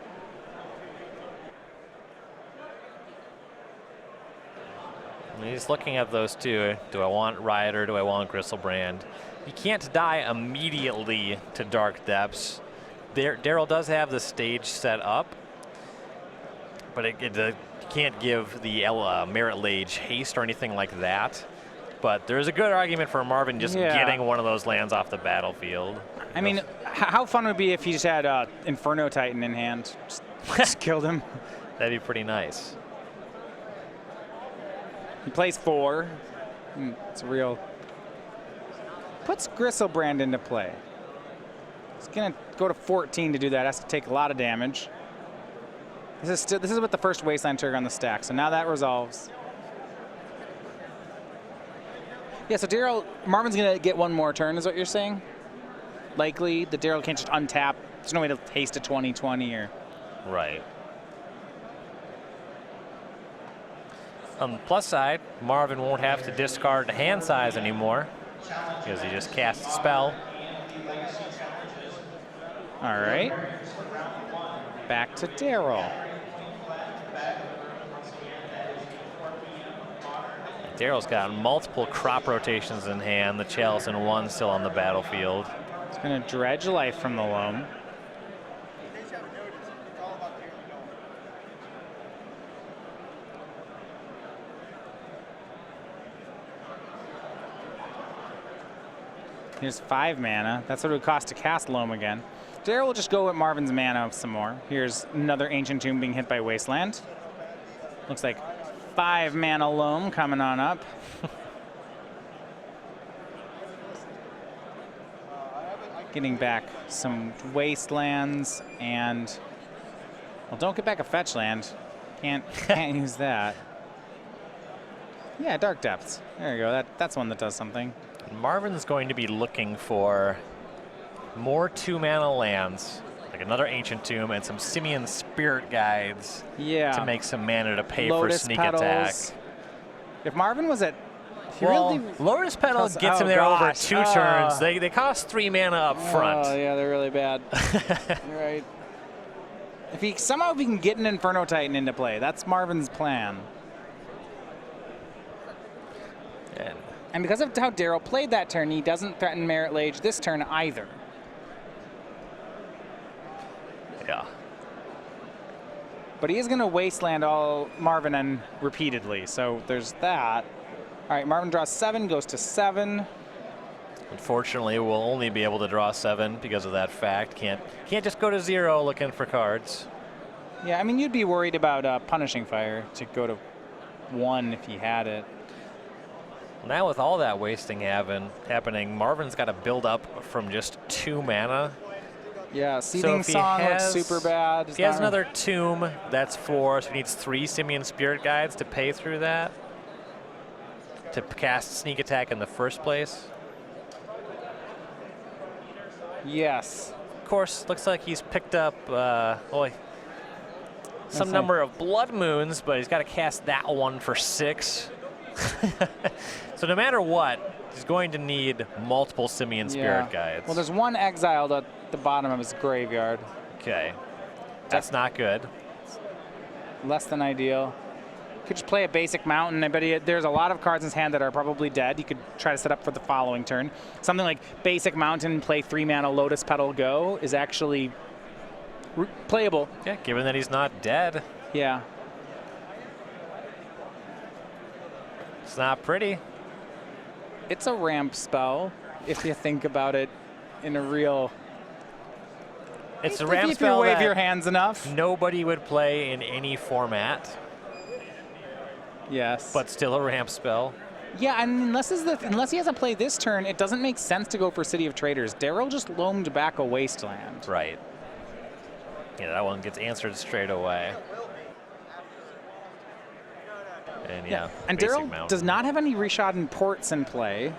And he's looking at those two. Do I want Rider? Do I want Gristlebrand? You can't die immediately to Dark Depths. Daryl does have the stage set up, but it can't give the Merit Lage haste or anything like that. But there's a good argument for Marvin just getting one of those lands off the battlefield. I mean, how fun would it be if he just had Inferno Titan in hand? Just killed him. That'd be pretty nice. He plays 4. It's real. Puts Gristlebrand into play. He's going to go to 14 to do that. Has to take a lot of damage. This is with the first Wasteland trigger on the stack, so now that resolves. Yeah, so Marvin's going to get one more turn, is what you're saying? Likely, that Daryl can't just untap. There's no way to haste a 20/20 or... Right. On the plus side, Marvin won't have to discard hand size anymore because he just casts a spell. All right. Back to Daryl. Daryl's got multiple crop rotations in hand, the Chalice and 1 still on the battlefield. He's going to dredge life from the loam. Here's 5 mana. That's what it would cost to cast Loam again. Daryl will just go with Marvin's mana some more. Here's another Ancient Tomb being hit by Wasteland. Looks like 5 mana Loam coming on up. Getting back some Wastelands and, well, don't get back a fetch land. Can't use that. Yeah, Dark Depths. There you go. That's one that does something. Marvin's going to be looking for more 2-mana lands, like another Ancient Tomb and some Simian Spirit Guides to make some mana to pay for Sneak Attack. If Marvin was at... Lotus Petal gets him there over 2 turns. They cost 3 mana up front. Oh, yeah, they're really bad. You're right. If he can get an Inferno Titan into play, that's Marvin's plan. And because of how Daryl played that turn, he doesn't threaten Merit Lage this turn either. Yeah. But he is going to Wasteland all Marvin and repeatedly, so there's that. All right, Marvin draws 7, goes to 7. Unfortunately, we'll only be able to draw 7 because of that fact. Can't just go to 0 looking for cards. Yeah, I mean, you'd be worried about Punishing Fire to go to 1 if he had it. Now with all that wasting happening, Marvin's got to build up from just 2 mana. Yeah, Seething Song looks super bad. If he has another Tomb, that's 4, so he needs 3 Simian Spirit Guides to pay through that. To cast Sneak Attack in the first place. Yes. Of course, looks like he's picked up some number of Blood Moons, but he's got to cast that one for 6. So no matter what, he's going to need multiple Simian Spirit Guides. Well, there's one exiled at the bottom of his graveyard. Okay. That's not good. Less than ideal. Could just play a basic mountain. I bet there's a lot of cards in his hand that are probably dead. You could try to set up for the following turn. Something like basic mountain, play 3 mana Lotus Petal, go is actually playable. Yeah, given that he's not dead. Yeah. It's not pretty. It's a ramp spell, if you think about it in a real... It's a ramp spell if you wave your hands enough. Nobody would play in any format. Yes. But still a ramp spell. Yeah, and unless he hasn't played this turn, it doesn't make sense to go for City of Traders. Darryl just loamed back a Wasteland. Right. Yeah, that one gets answered straight away. And yeah, and Darryl does not have any Rishadan Ports in play.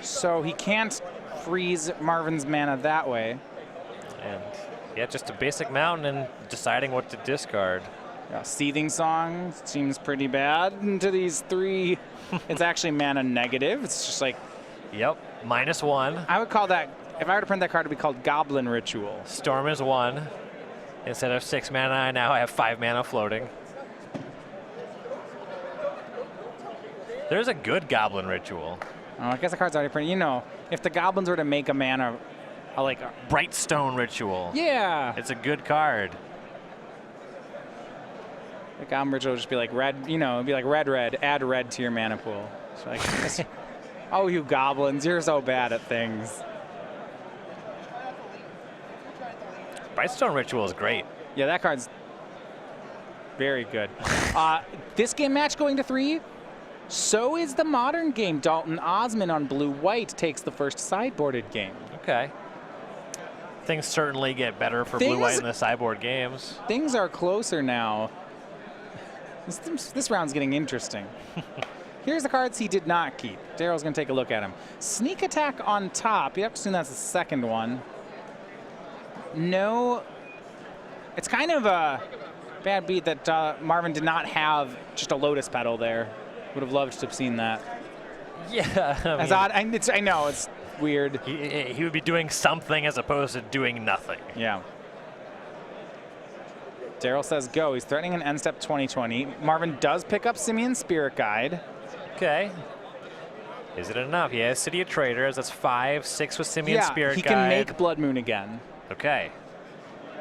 So he can't freeze Marvin's mana that way. And yeah, just a basic mountain and deciding what to discard. Yeah, Seething Song seems pretty bad into these 3. It's actually mana negative. It's just like... Yep, -1. I would call that, if I were to print that card, it would be called Goblin Ritual. Storm is 1. Instead of 6 mana, now I have 5 mana floating. There's a good Goblin Ritual. Oh, I guess the card's already printed. You know, if the goblins were to make a mana, like a Brightstone Ritual. Yeah. It's a good card. The Goblin Ritual would just be like red, you know, it'd be like red, add red to your mana pool. So like, oh, you goblins, you're so bad at things. Brightstone Ritual is great. Yeah, that card's very good. This game match going to 3. So is the modern game. Dalton Ozmun on blue-white takes the first sideboarded game. Okay. Things certainly get better for blue-white in the sideboard games. Things are closer now. This round's getting interesting. Here's the cards he did not keep. Darryl's going to take a look at them. Sneak Attack on top. You have to assume that's the second one. No. It's kind of a bad beat that Marvin did not have just a Lotus Petal there. Would have loved to have seen that. Yeah. As odd. I know, it's weird. He would be doing something as opposed to doing nothing. Yeah. Darryl says go. He's threatening an end step 2020. Marvin does pick up Simian Spirit Guide. Okay. Is it enough? He has City of Traders. That's 5, 6 with Simian Spirit Guide. He can make Blood Moon again. Okay.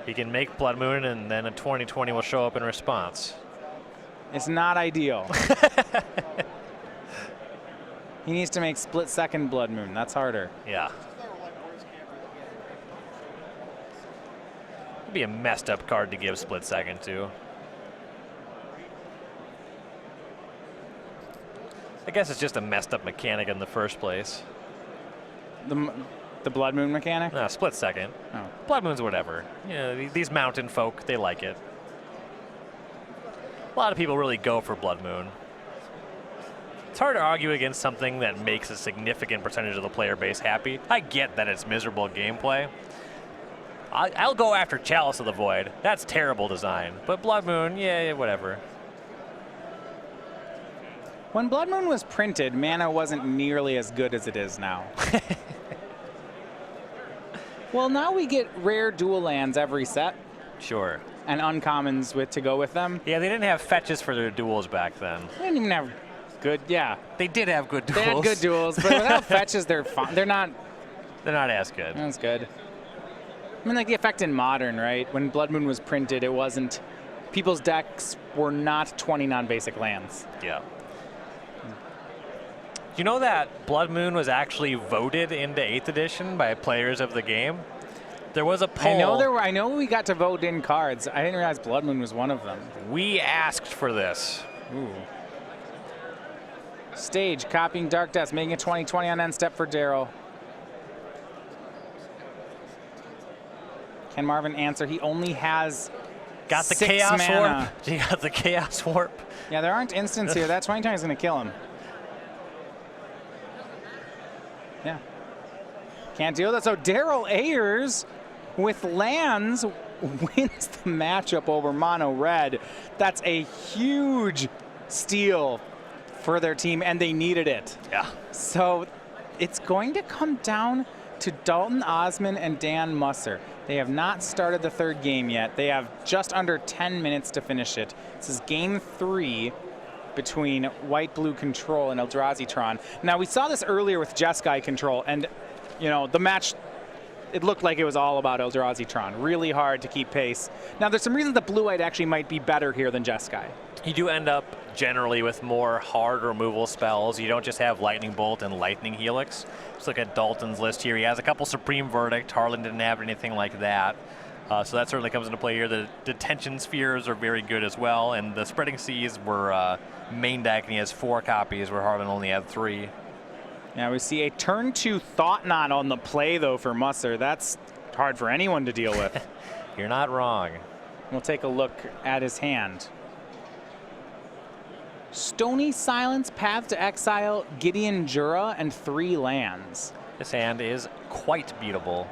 He can make Blood Moon, and then a 2020 will show up in response. It's not ideal. He needs to make split-second Blood Moon. That's harder. Yeah. It'd be a messed up card to give split-second to. I guess it's just a messed up mechanic in the first place. The Blood Moon mechanic? No, split-second. Oh. Blood Moon's whatever. You know, these mountain folk, they like it. A lot of people really go for Blood Moon. It's hard to argue against something that makes a significant percentage of the player base happy. I get that it's miserable gameplay. I'll go after Chalice of the Void. That's terrible design. But Blood Moon, yeah, whatever. When Blood Moon was printed, mana wasn't nearly as good as it is now. Well, now we get rare dual lands every set. Sure. And uncommons to go with them. Yeah, they didn't have fetches for their duels back then. They didn't even have good, yeah. They did have good duels. They had good duels, but without fetches, they're fine. They're not as good. That's good. I mean, like the effect in Modern, right? When Blood Moon was printed, it wasn't... People's decks were not 20 non-basic lands. Yeah. You know that Blood Moon was actually voted into 8th edition by players of the game? There was a poll. I know we got to vote in cards. I didn't realize Blood Moon was one of them. We asked for this. Ooh. Stage, copying Dark Death, making a 2020 on end step for Darryl. Can Marvin answer? He only has Got the 6 Chaos mana. Warp. He got the Chaos Warp. Yeah, there aren't instants here. That 2020 is going to kill him. Yeah. Can't deal with that. So Daryl Ayers with lands wins the matchup over Mono Red. That's a huge steal for their team, and they needed it. Yeah. So it's going to come down to Dalton Ozmun and Dan Musser. They have not started the third game yet. They have just under 10 minutes to finish it. This is game 3 between White-Blue Control and Eldrazi-Tron. Now, we saw this earlier with Jeskai Control, and you know, the match, it looked like it was all about Eldrazi-Tron. Really hard to keep pace. Now, there's some reasons that Blue-White actually might be better here than Jeskai. You do end up generally with more hard removal spells. You don't just have Lightning Bolt and Lightning Helix. Let's look at Dalton's list here. He has a couple Supreme Verdict. Harlan didn't have anything like that. So that certainly comes into play here. The Detention Spheres are very good as well. And the Spreading Seas were main deck, and he has 4 copies where Harlan only had 3. Now we see a turn 2 Thought Knot on the play, though, for Musser. That's hard for anyone to deal with. You're not wrong. We'll take a look at his hand. Stony Silence, Path to Exile, Gideon Jura, and 3 lands. This hand is quite beatable.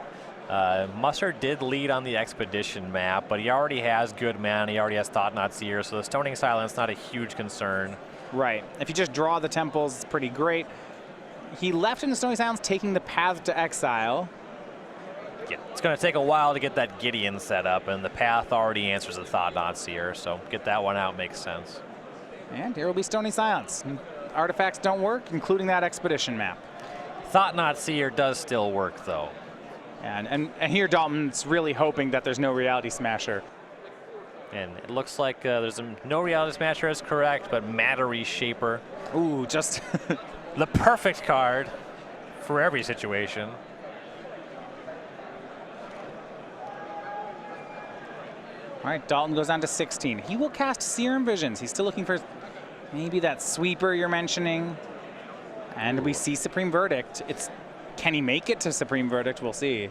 Musser did lead on the Expedition map, but he already has good mana. He already has Thought Knot Seer, so the Stoning Silence not a huge concern. Right. If you just draw the temples, it's pretty great. He left in the Stony Silence, taking the Path to Exile. Yeah, it's going to take a while to get that Gideon set up, and the Path already answers the Thought Knot Seer, so get that one out makes sense. And here will be Stony Silence. Artifacts don't work, including that Expedition map. Thought Knot Seer does still work, though. And here Dalton's really hoping that there's no Reality Smasher. And it looks like there's no Reality Smasher is correct, but Matter Reshaper. Ooh, just the perfect card for every situation. All right, Dalton goes on to 16. He will cast Serum Visions. He's still looking for maybe that sweeper you're mentioning. And we see Supreme Verdict. Can he make it to Supreme Verdict? We'll see.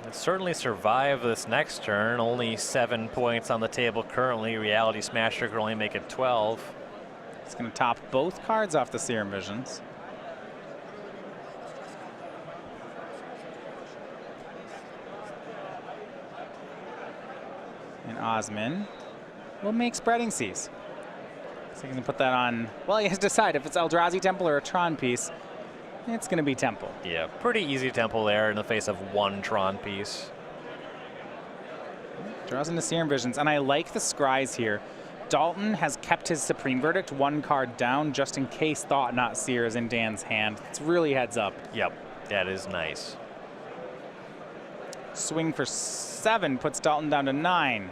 He'll certainly survive this next turn. Only 7 points on the table currently. Reality Smasher can only make it 12. It's going to top both cards off the Serum Visions. And Ozmun will make Spreading Seas. So he can put that on. Well, he has to decide if it's Eldrazi Temple or a Tron piece. It's going to be Temple. Yeah, pretty easy Temple there in the face of 1 Tron piece. Draws into Serum Visions, and I like the scries here. Dalton has kept his Supreme Verdict 1 card down just in case Thought Knot Seer is in Dan's hand. It's really heads up. Yep, that is nice. Swing for 7 puts Dalton down to 9.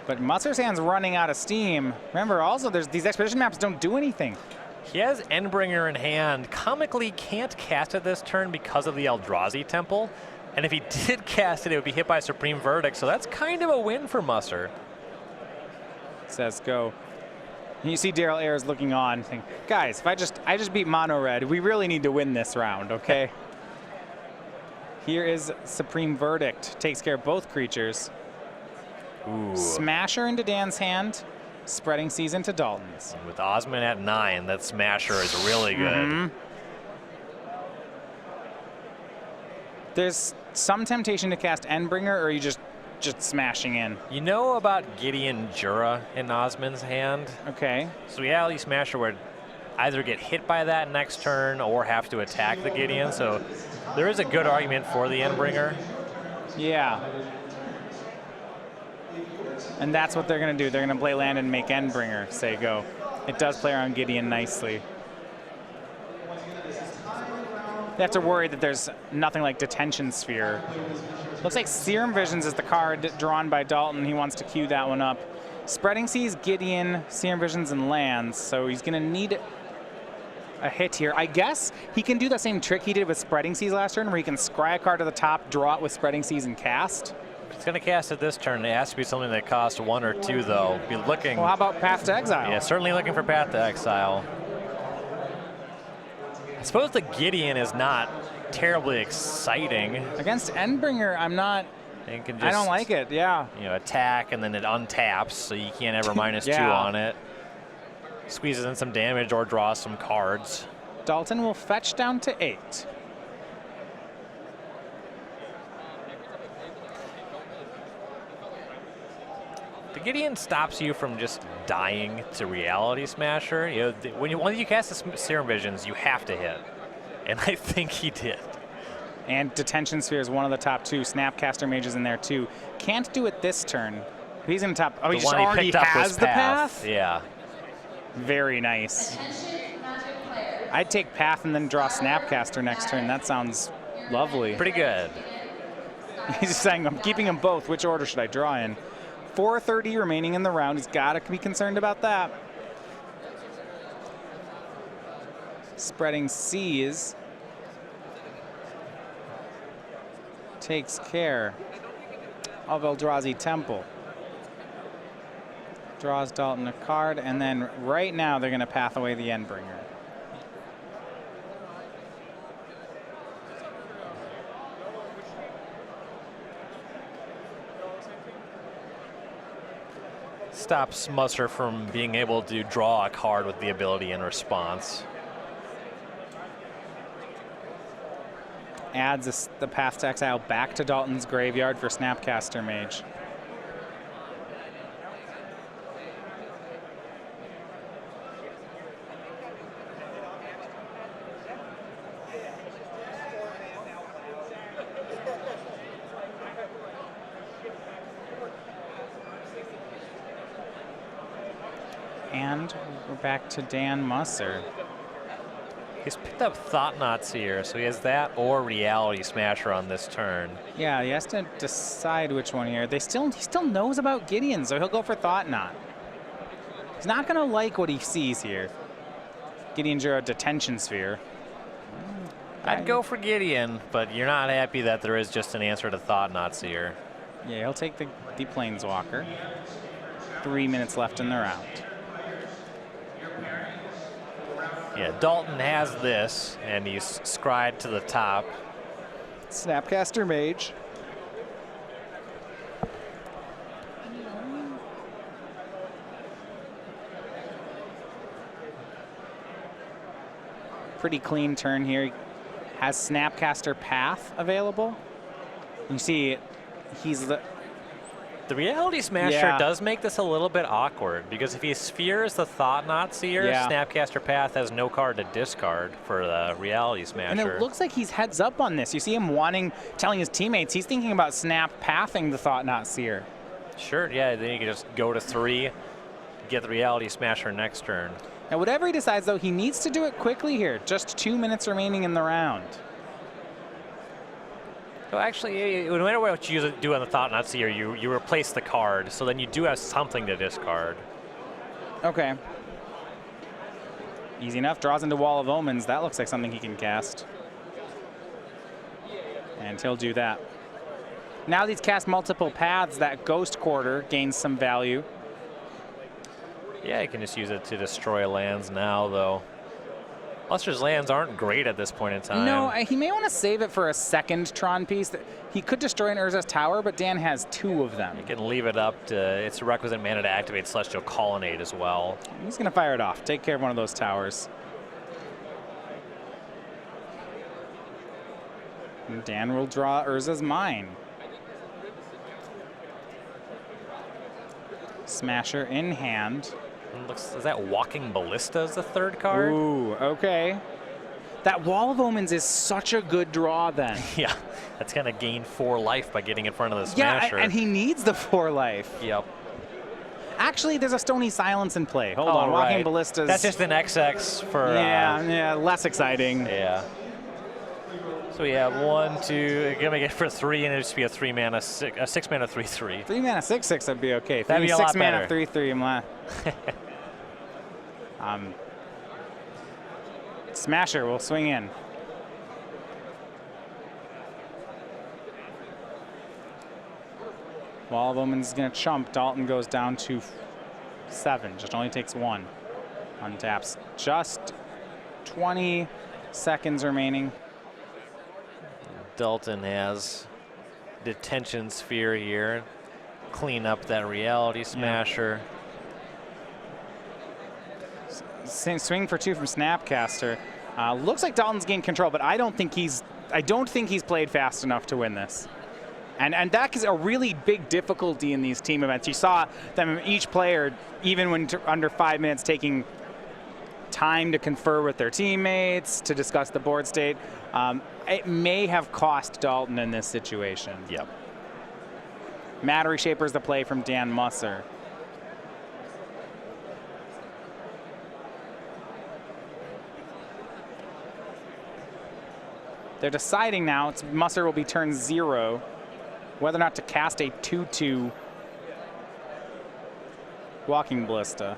But Musser's hand's running out of steam. Remember, also, these Expedition maps don't do anything. He has Endbringer in hand. Comically can't cast it this turn because of the Eldrazi Temple. And if he did cast it, it would be hit by Supreme Verdict. So that's kind of a win for Musser. Says go. And you see Daryl Ayers looking on, thinking, guys, if I just beat Mono Red, we really need to win this round, okay? Here is Supreme Verdict. Takes care of both creatures. Ooh. Smasher into Dan's hand. Spreading Seas into Dalton's. And with Ozmun at 9, that Smasher is really good. There's some temptation to cast Endbringer, or are you just smashing in? You know about Gideon Jura in Ozmun's hand? Okay. So Reality Smasher would either get hit by that next turn or have to attack the Gideon. So there is a good argument for the Endbringer. Yeah. And that's what they're going to do. They're going to play land and make Endbringer, say go. It does play around Gideon nicely. They have to worry that there's nothing like Detention Sphere. Looks like Serum Visions is the card drawn by Dalton. He wants to queue that one up. Spreading Seas, Gideon, Serum Visions, and lands. So he's going to need a hit here. I guess he can do the same trick he did with Spreading Seas last turn, where he can scry a card to the top, draw it with Spreading Seas, and cast. He's going to cast it this turn. It has to be something that costs 1 or 2, though. Be looking. Well, how about Path to Exile? Yeah, certainly looking for Path to Exile. I suppose the Gideon is not terribly exciting. Against Endbringer, I'm not. It can just, I don't like it. Yeah. You know, attack and then it untaps, so you can't ever -2 Yeah. on it. Squeezes in some damage or draws some cards. Dalton will fetch down to 8. The Gideon stops you from just dying to Reality Smasher. You know, when you cast the Serum Visions, you have to hit, and I think he did. And Detention Sphere is one of the top 2. Snapcaster Mage is in there too. Can't do it this turn. He's in top. Oh, he just already has the path? Yeah. Very nice. I'd take Path and then draw Snapcaster next turn. That sounds lovely. Pretty good. He's saying, I'm keeping them both. Which order should I draw in? 4:30 remaining in the round. He's got to be concerned about that. Spreading Seas. Takes care of Eldrazi Temple. Draws Dalton a card, and then right now they're going to path away the Endbringer. Stops Musser from being able to draw a card with the ability in response. Adds the Path to Exile back to Dalton's graveyard for Snapcaster Mage. And we're back to Dan Musser. He's picked up Thought-Knots here, so he has that or Reality Smasher on this turn. Yeah, he has to decide which one here. He still knows about Gideon, so he'll go for Thought-Knot. He's not going to like what he sees here. Gideon's a Detention Sphere. I'd go for Gideon, but you're not happy that there is just an answer to Thought-Knots here. Yeah, he'll take the Planeswalker. 3 minutes left in the round. Yeah, Dalton has this, and he's scried to the top. Snapcaster Mage. Pretty clean turn here. He has Snapcaster Path available. You see, he's the... The Reality Smasher does make this a little bit awkward, because if he spheres the Thought-Knot Seer, Snapcaster Path has no card to discard for the Reality Smasher. And it looks like he's heads up on this. You see him telling his teammates he's thinking about Snap Pathing the Thought-Knot Seer. Sure, yeah, then you can just go to 3, get the Reality Smasher next turn. Now, whatever he decides, though, he needs to do it quickly here. Just 2 minutes remaining in the round. So actually, no matter what you do on the Thought-Knot Seer, you replace the card, so then you do have something to discard. Okay. Easy enough. Draws into Wall of Omens. That looks like something he can cast. And he'll do that. Now that he's cast multiple paths, that Ghost Quarter gains some value. Yeah, you can just use it to destroy lands now, though. Musser's lands aren't great at this point in time. No, he may want to save it for a second Tron piece. He could destroy an Urza's Tower, but Dan has 2 of them. You can leave it up to its requisite mana to activate Celestial Colonnade as well. He's going to fire it off. Take care of one of those towers. And Dan will draw Urza's Mine. Smasher in hand. Is that Walking Ballista as the 3rd card? Ooh, okay. That Wall of Omens is such a good draw then. Yeah, that's going to gain 4 life by getting in front of the Smasher. Yeah, and he needs the 4 life. Yep. Actually, there's a Stony Silence in play. Hold on, Walking Ballistas. That's just an XX for... Yeah, less exciting. Yeah. So we have 1, 2, you're going to make it for 3, and it'll just be a 3 mana, a 6 mana 3/3. 3 mana 6/6 would be okay. That'd be a lot better. 6 mana 3/3. Smasher will swing in. Wall of Omens is going to chump. Dalton goes down to 7. Just only takes 1. Untaps just 20. seconds remaining. Dalton has detention sphere here. Clean up that reality smasher. Swing for 2 from Snapcaster. Looks like Dalton's gained control, but I don't think he's played fast enough to win this. And that is a really big difficulty in these team events. You saw them, each player, even when under 5 minutes, taking time to confer with their teammates, to discuss the board state. It may have cost Dalton in this situation. Yep. Matter Reshapers the play from Dan Musser. They're deciding now. Musser will be turn 0, whether or not to cast a 2/2 Walking Ballista.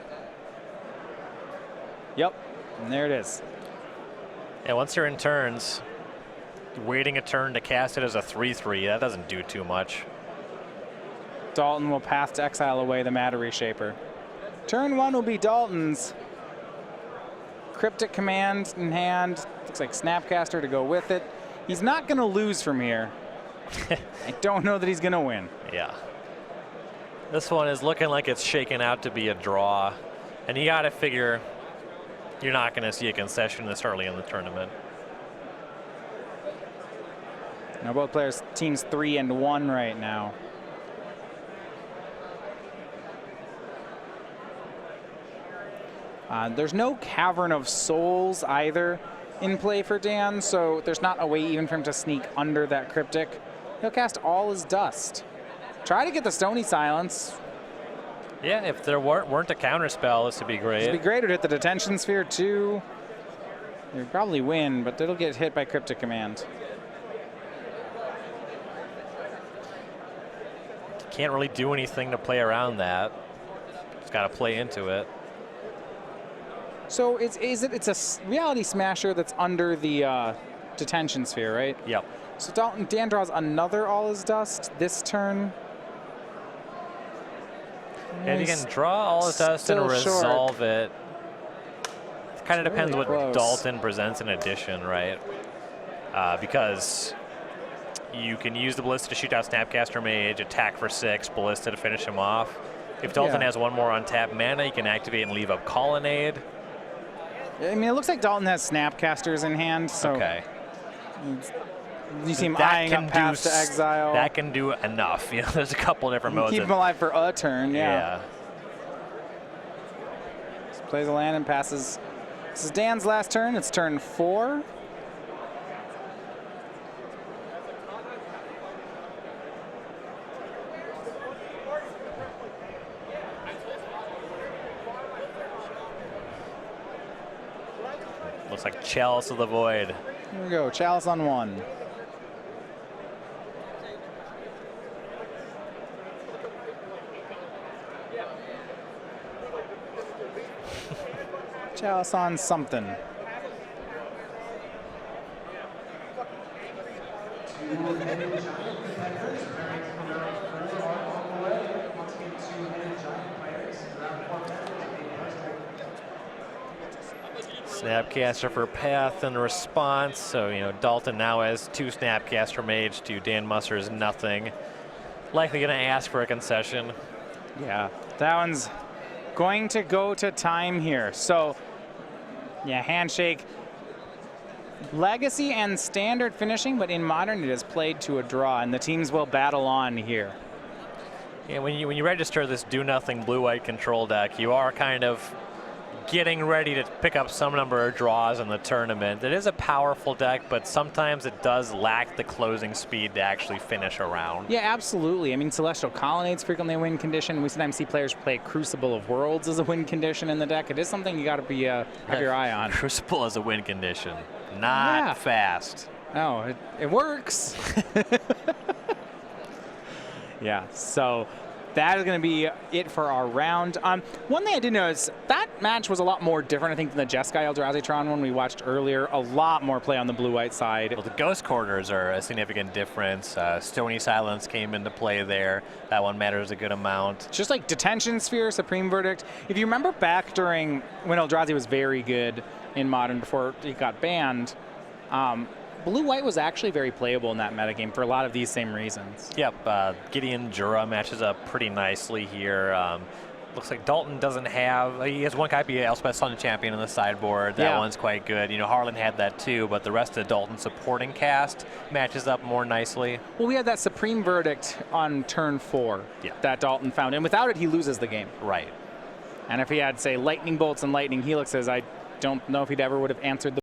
Yep, and there it is. Yeah, once you're in turns, waiting a turn to cast it as a 3/3, that doesn't do too much. Dalton will pass to exile away the Matter Reshaper. Turn 1 will be Dalton's. Cryptic command in hand. Looks like Snapcaster to go with it. He's not going to lose from here. I don't know that he's going to win. Yeah. This one is looking like it's shaking out to be a draw. And you got to figure you're not going to see a concession this early in the tournament. Now both players, teams 3 and 1 right now. There's no Cavern of Souls either in play for Dan, so there's not a way even for him to sneak under that Cryptic. He'll cast All Is Dust. Try to get the Stony Silence. Yeah, if there weren't a counterspell, this would be great. This would be great. It would hit the Detention Sphere too. You'd probably win, but it'll get hit by Cryptic Command. Can't really do anything to play around that. Just got to play into it. So it's a Reality Smasher that's under the Detention Sphere, right? Yep. So Dan draws another All Is Dust this turn. And you can draw All Is Dust and resolve it. It kind of depends what Dalton presents in addition, right? Because you can use the Ballista to shoot out Snapcaster Mage, attack for 6, Ballista to finish him off. If Dalton has one more untapped mana, you can activate and leave up Colonnade. I mean, it looks like Dalton has Snapcasters in hand, so okay. You see him eyeing up past to exile. That can do enough. You know, there's a couple different modes. Keep him alive for a turn, yeah. Just plays a land and passes. This is Dan's last turn. It's turn 4. Looks like Chalice of the Void. Here we go, Chalice on 1. Chalice on something. Snapcaster for Path and Response. So, you know, Dalton now has 2 Snapcaster Mage to Dan Musser's nothing. Likely going to ask for a concession. Yeah, that one's going to go to time here. So, yeah, Handshake. Legacy and Standard finishing, but in Modern it is played to a draw, and the teams will battle on here. Yeah, when you register this do-nothing blue-white control deck, you are kind of getting ready to pick up some number of draws in the tournament. It is a powerful deck, but sometimes it does lack the closing speed to actually finish a round. Yeah, absolutely. I mean, Celestial Colonnades frequently a win condition. We sometimes see players play Crucible of Worlds as a win condition in the deck. It is something you got to be have your eye on. Crucible as a win condition. Not fast. No, it works. Yeah, so that is going to be it for our round. One thing I did notice, that match was a lot more different, I think, than the Jeskai Eldrazi one we watched earlier. A lot more play on the blue-white side. Well, the ghost corners are a significant difference. Stony Silence came into play there. That one matters a good amount. Just like Detention Sphere, Supreme Verdict. If you remember back during when Eldrazi was very good in Modern before he got banned, blue-white was actually very playable in that metagame for a lot of these same reasons. Yep, Gideon Jura matches up pretty nicely here. Looks like Dalton doesn't have, he has one copy of Elspeth Sun Champion on the sideboard. That one's quite good. You know, Harlan had that too, but the rest of Dalton's supporting cast matches up more nicely. Well, we had that Supreme Verdict on turn 4 that Dalton found, and without it, he loses the game. Right. And if he had, say, Lightning Bolts and Lightning Helixes, I don't know if he'd ever would have answered the